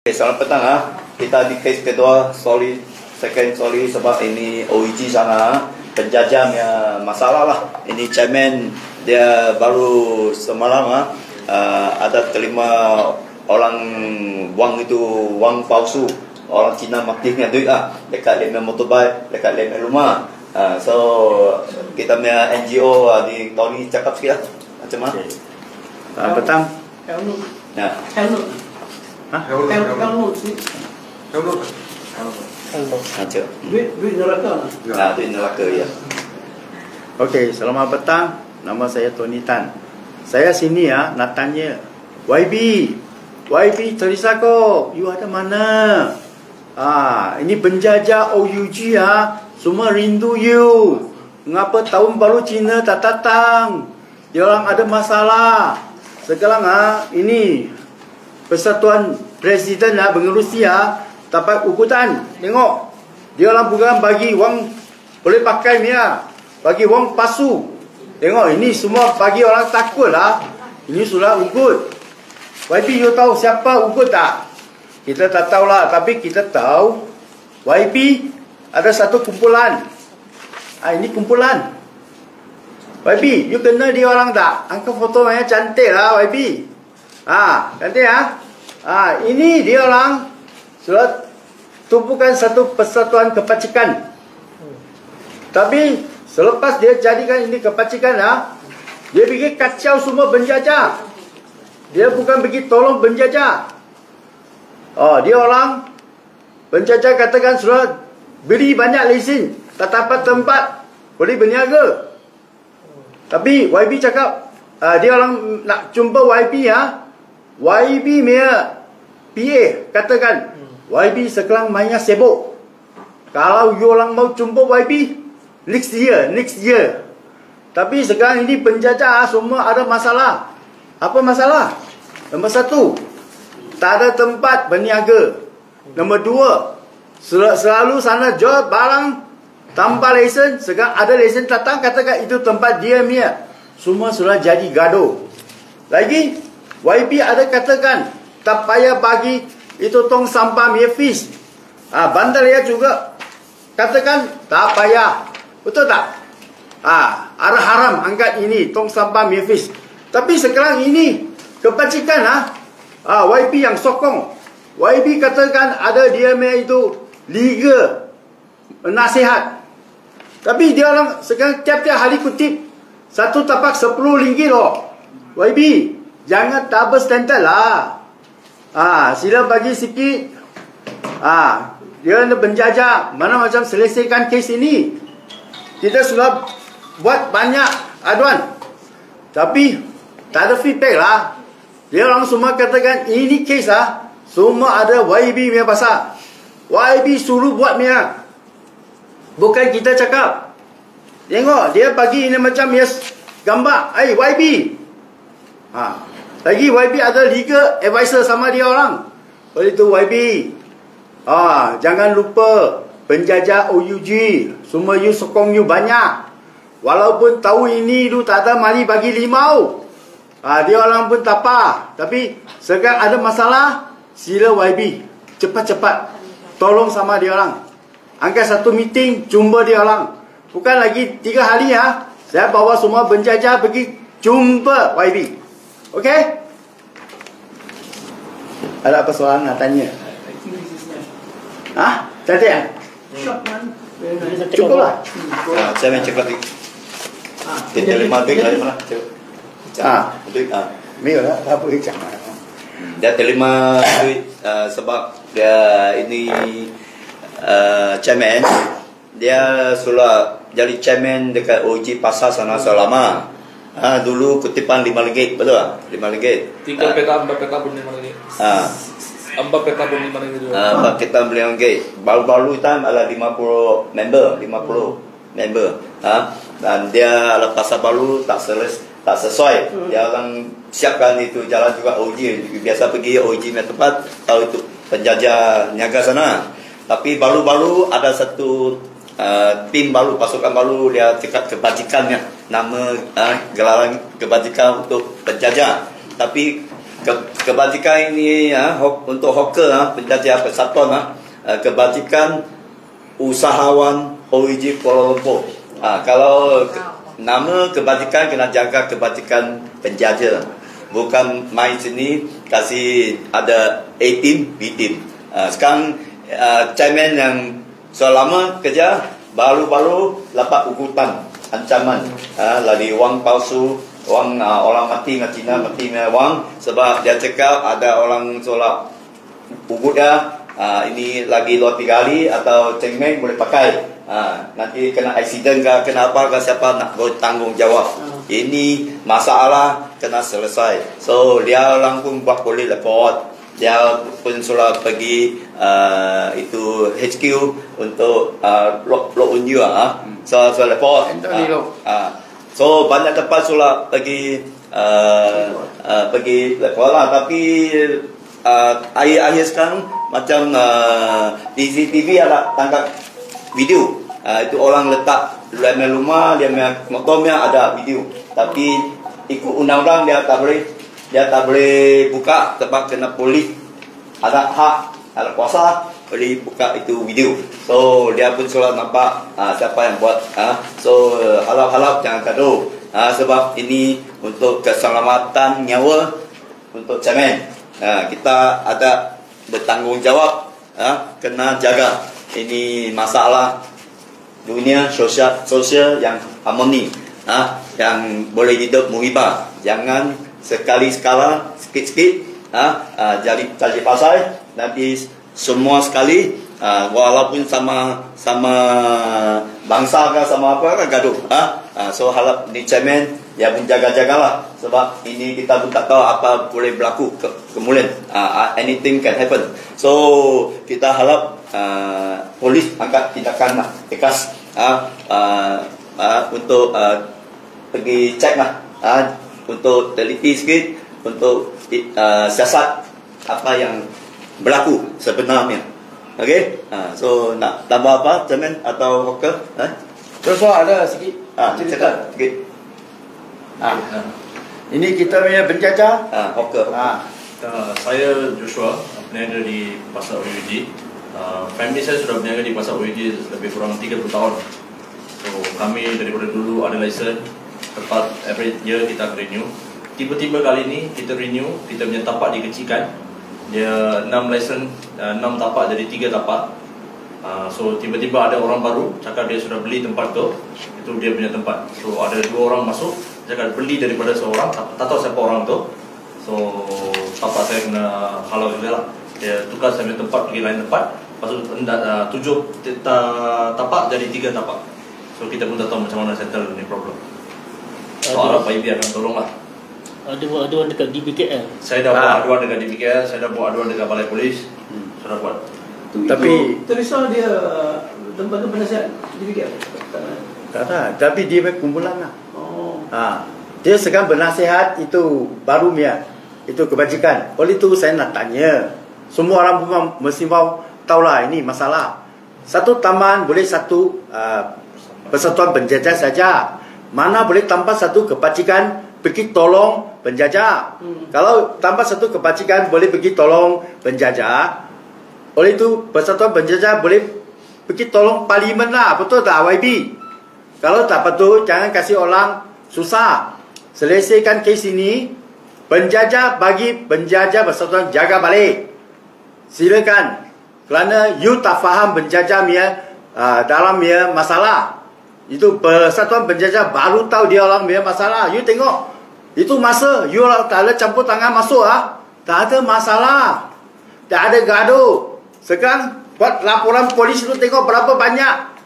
Okay, selamat petang Kita di case kedua, second sorry sebab ini OEG sana penjajahnya masalah lah. Ini chairman dia baru semalam ada terima orang wang itu wang palsu, orang Cina maktifnya duit dekat lem motorbike, dekat lem rumah. So kita punya NGO di Tony cakap sikit macam mana? Selamat petang. Hello. Duit neraka. Duit neraka ya. Okey, selamat petang. Nama saya Tony Tan. Saya sini nak tanya YB Terisako, you ada mana? Ini penjajah OUG semua rindu you. Mengapa tahun baru Cina tak datang? Dia orang ada masalah. Sekarang ini Persatuan Presiden mengerusi dapat ukutan. Tengok, dia orang bukan bagi wang boleh pakai bagi wang palsu. Tengok, ini semua bagi orang takut Ini sudah ukut. YB, you tahu siapa ukut tak? Kita tak tahu tapi kita tahu YB ada satu kumpulan. Ini kumpulan. YB, you kenal dia orang tak? Angkat foto yang cantik YB. Cantik ini dia orang sudah tumpukan satu persatuan kebajikan. Tapi selepas dia jadikan ini kebajikan dia bikin kacau semua penjajah. Dia bukan bagi tolong penjajah. Dia orang penjajah katakan sudah beri banyak lesen, tak dapat tempat boleh berniaga. Tapi YB cakap dia orang nak jumpa YB YB punya PA katakan YB sekarang mainnya sibuk. Kalau you orang mau jumpa YB next year. Tapi sekarang ini penjajah semua ada masalah. Apa masalah? Nombor satu, tak ada tempat berniaga. Nombor dua, selalu sana jual barang tanpa lesen. Sekarang ada lesen datang katakan itu tempat dia punya. Semua sudah jadi gaduh. Lagi YB ada katakan tak payah bagi itu tong sampah punya fees. Bandar ya juga katakan tak payah. Betul tak? Ada haram angkat ini tong sampah punya fees. Tapi sekarang ini kebajikan YB yang sokong. YB katakan ada dia punya itu liga nasihat. Tapi dia orang sekarang tiap-tiap hari kutip satu tapak 10 ringgit YB, jangan double standard sila bagi sikit. Dia nak penjajah mana macam selesaikan kes ini. Kita sudah buat banyak aduan, tapi tak ada feedback Dia orang semua katakan ini kes semua ada YB punya pasal. YB suruh buat punya, bukan kita cakap. Tengok dia bagi ini macam gambar YB. Lagi YB ada legal advisor sama dia orang. Oleh itu YB, jangan lupa penjajah OUG semua you sokong you banyak. Walaupun tahu ini tu tak ada mari bagi limau. Dia orang pun tak apa. Tapi sekarang ada masalah, sila YB cepat-cepat tolong sama dia orang. Angkat satu meeting jumpa dia orang. Bukan lagi 3 hari saya bawa semua penjajah pergi jumpa YB. Okey? Ada apa soalan nak tanya? Cantik Cukup lah. Saya main cakap kita 5 duit dari mana? Duit Mio apa cakap. Dia terima duit sebab dia ini chairman. Dia sudah jadi chairman dekat OG Pasar sana selama. Dulu kutipan RM5, betul tak? RM5. 3 peta, 4 peta pun RM5. 4 peta pun RM5 juga. 4 peta RM5. Baru-baru time ada 50 member. Dan dia ada pasar baru tak sesuai. Dia orang siapkan itu jalan juga OG. Biasa pergi OG punya tempat, tahu itu penjajah niaga sana. Tapi baru-baru ada satu tim baru, pasukan baru, dia cakap kebajikannya, nama gelaran kebajikan untuk penjajah. Tapi kebajikan ini untuk hawker penjajah persatuan kebajikan usahawan OIG Kuala Lumpur. Kalau nama kebajikan kena jaga kebajikan penjajah. Bukan main sini kasih ada A team, B team. Sekarang chairman yang selama kerja baru-baru dapat ugutan ancaman lagi wang palsu, wang orang mati dengan Cina mati dengan wang sebab dia cakap ada orang solat ugut dia ini lagi luar 3 hari atau cengmeng boleh pakai. Nanti kena accident ke kenapa ke siapa nak bertanggung jawab. Ini masalah kena selesai. So dia orang pun buat boleh report. Dia pun sudah pergi itu HQ untuk lock unjuk so report. So banyak tempat sudah pergi pergi report lah. Tapi akhir-akhir sekarang macam di CCTV ada tangkap video. Itu orang letak dalam rumah dia motornya ada video. Tapi ikut undang-undang dia tak boleh buka sebab kena polis ada hak, ada kuasa boleh buka itu video. So dia pun sudah nampak siapa yang buat. So harap-harap jangan gaduh. Sebab ini untuk keselamatan nyawa untuk chairman. Kita ada bertanggungjawab, kena jaga. Ini masalah dunia sosial yang harmoni, yang boleh hidup muhibah. Jangan sekali-sekala sikit-sikit jadi pasal nanti semua sekali walaupun sama bangsa ke sama apa kan gaduh. So harap ni chairman dia pun jaga-jagalah sebab ini kita pun tak tahu apa boleh berlaku kemudian. Anything can happen. So kita harap polis angkat tindakan tegas untuk pergi cek untuk teliti sikit untuk siasat apa yang berlaku sebenarnya. Okey, so nak tambah apa chairman atau hawker? Joshua ada sikit cerita sikit. Ini kita punya penjajah Hawker. Saya Joshua, peniaga di Pasar OUG. Family saya sudah berniaga di Pasar OUG lebih kurang 30 tahun. So kami daripada dulu ada lesen, tepat every year kita renew. Tiba-tiba kali ini kita renew, kita punya tapak dikecilkan. Dia 6 lesen, 6 tapak jadi 3 tapak. So tiba-tiba ada orang baru cakap dia sudah beli tempat tu. Itu dia punya tempat. So ada 2 orang masuk, cakap beli daripada seorang, tak tahu siapa orang tu. So tapak saya kena halau juga lah. Dia tukar saya punya tempat pergi lain tempat. Lepas tu 7 tapak jadi 3 tapak. So kita pun tak tahu macam mana settle ni problem. So harap Pak Ibi akan tolong lah. Ada buat aduan dekat DBKL. Saya dah buat aduan dekat DBKL, saya dah buat aduan dekat Balai Polis. Saya dah buat. Tapi Terisa dia lembaga penasihat DBKL. tak ada, tapi dia kumpulan lah. Oh. Dia sekarang bernasihat itu baru itu kebajikan. Oleh itu saya nak tanya, semua orang pun mesti tahulah ini masalah. Satu taman boleh satu persatuan penjajah saja. Mana boleh tanpa satu kebajikan pergi tolong penjajah. Kalau tanpa satu kebajikan boleh pergi tolong penjajah. Oleh itu persatuan penjajah boleh pergi tolong parlimen lah. Betul tak YB? Kalau tak betul jangan kasih orang susah. Selesaikan kes ini. Penjajah bagi penjajah persatuan jaga balik. Silakan. Kerana you tak faham penjajah dalam masalah. Itu persatuan penjajah baru tahu dia orang punya masalah. You tengok. Itu masa you tak ada campur tangan masuk tak ada masalah. Tak ada gaduh. Sekarang buat laporan polis tu tengok berapa banyak.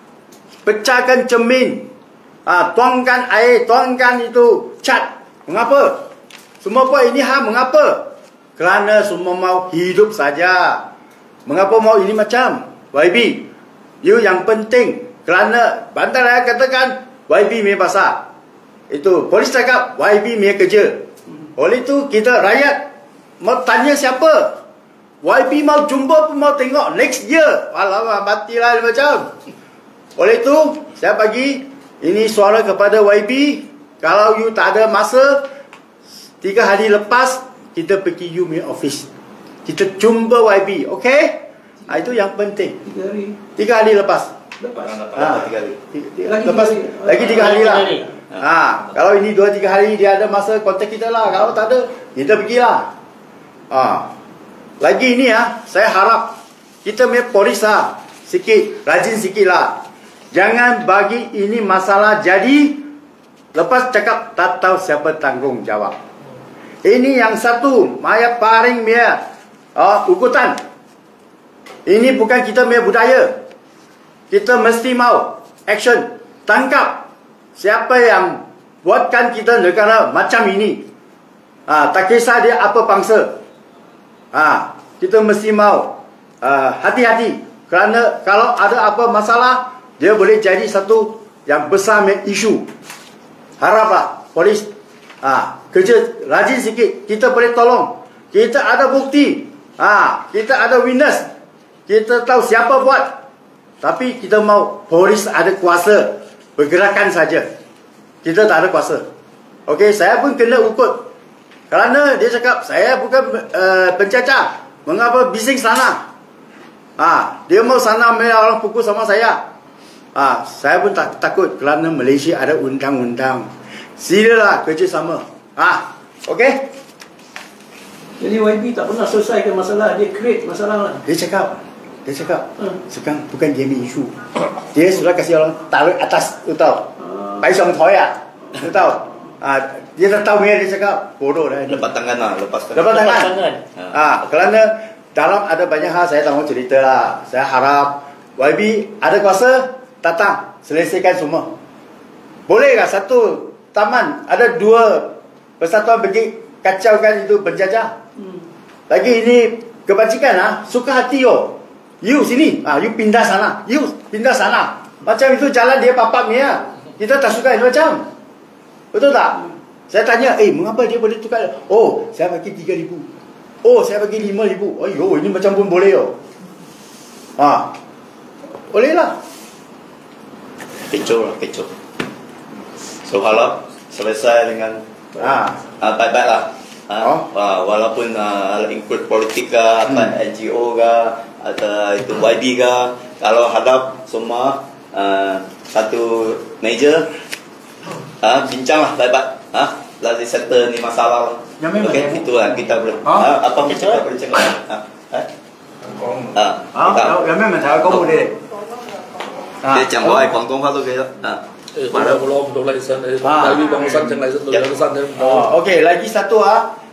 Pecahkan cermin. Tuangkan air, tuangkan itu cat. Mengapa? Semua apa ini mengapa? Kerana semua mau hidup saja. Mengapa mau ini macam? YB, you yang penting. Kerana Bantar Raya katakan YB punya pasal. Itu polis cakap YB punya kerja. Oleh itu kita rakyat mau tanya siapa? YB mau jumpa pun mau tengok next year. Alamak matilah macam. Oleh itu saya bagi ini suara kepada YB. Kalau you tak ada masa 3 hari lepas kita pergi you punya office. Kita jumpa YB, okey? Itu yang penting. 3 hari. 3 hari lepas. Lepas. Dapat 3 hari. Lepas lagi 3 hari lah. Lagi 3 hari. Kalau ini 2-3 hari dia ada masa kontak kita lah. Kalau tak ada, kita pergilah. Lagi ini saya harap kita punya polis sikit, rajin sikit lah. Jangan bagi ini masalah jadi lepas cakap tak tahu siapa tanggungjawab. Ini yang satu, maya paling punya ukutan. Ini bukan kita punya budaya. Kita mesti mau action, tangkap siapa yang buatkan kita negara macam ini. Tak kisah dia apa bangsa. Kita mesti mau hati-hati. Kerana kalau ada apa masalah, dia boleh jadi satu yang besar isu. Haraplah polis kerja rajin sikit. Kita boleh tolong. Kita ada bukti. Kita ada witness. Kita tahu siapa buat. Tapi kita mau polis ada kuasa bergerakan saja. Kita tak ada kuasa. Okey, saya pun kena ukut. Kerana dia cakap saya bukan pencacah. Mengapa bising sana? Dia mau sana orang pukul sama saya. Saya pun takut kerana Malaysia ada undang-undang. Silalah kerjasama. Okey? Jadi YB tak pernah selesaikan masalah, dia create masalah lah. Dia cakap sekarang bukan game isu. Dia sudah kasih orang taruh atas, tu tahu. Pai song toy tu tahu. Dia dah tahu dia cakap bodoh dah. Lepas tangan lah, lepas tangan. Kerana dalam ada banyak hal saya tak mau cerita lah. Saya harap YB ada kuasa, datang selesaikan semua. Boleh tak satu taman ada 2 persatuan pergi kacaukan itu penjajah? Lagi ini kebajikan suka hati you sini, you pindah sana, you pindah sana. Macam itu jalan dia papak ni kita tak suka itu macam. Betul tak? Saya tanya, mengapa dia boleh tukar? Saya bagi 3,000. Saya bagi 5,000. Ini macam pun boleh boleh lah. Kecoh. So harap selesai dengan baik-baik lah. Walaupun ikut politik ke, NGO ke, atau itu YB ke, kalau hadap semua satu meja, bincang lah baik-baik. Lalu settle ni masalah. Okey, itulah kita boleh. Apa kita boleh cakap? Yang memang saya kau boleh. Dia讲外广东话都可以了。Mana belum license, lagi bangsan yang license, license. Okey, lagi satu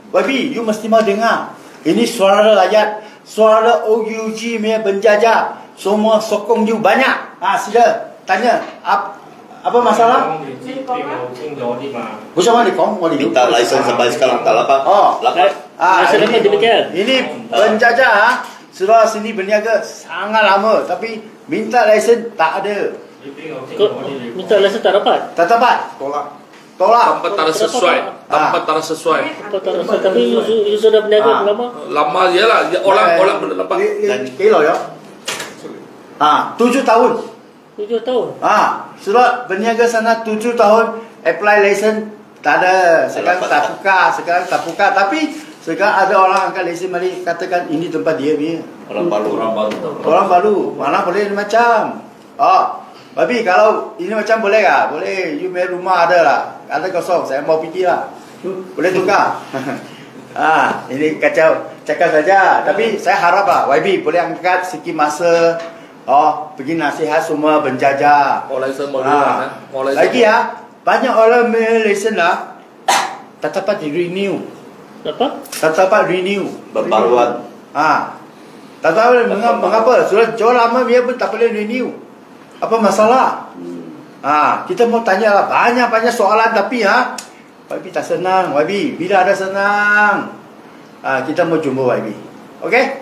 YB, you mesti mau dengar. Ini suara rakyat, suara OUG punya penjajah. Semua sokong you banyak. Sila tanya apa masalah? Bukan mana kau? Minta license sampai sekarang tak dapat. Ini penjajah sudah sini berniaga sangat lama, tapi minta license tak ada. Minta license tak dapat? Tak dapat. Tolak. Tempat tak sesuai. Tapi you sudah berniaga lama? Lama je lah. Orang berdapat. Kilo 7 tahun. 7 tahun? Sudah berniaga sana 7 tahun. Apply license tak ada. Sekarang tak buka. Tapi sekarang ada orang angkat lesen balik, katakan ini tempat dia punya. Orang baru. Mana boleh macam. Babi kalau ini macam boleh tak? Boleh. You punya rumah ada lah. Ada kosong. Saya mau pergi lah. Boleh tukar. Ini kacau. Cakap saja. Tapi saya harap lah YB boleh angkat sikit masa. Pergi nasihat semua penjajah. Lagi banyak orang Malaysia lah tak dapat di renew. Tak dapat renew. Berbaruan. Tak tahu mengapa. Sudah jauh lama dia pun tak boleh renew. Apa masalah? Kita mau tanya lah banyak soalan, tapi YB tak senang. YB bila ada senang, kita mau jumpa YB. Okey?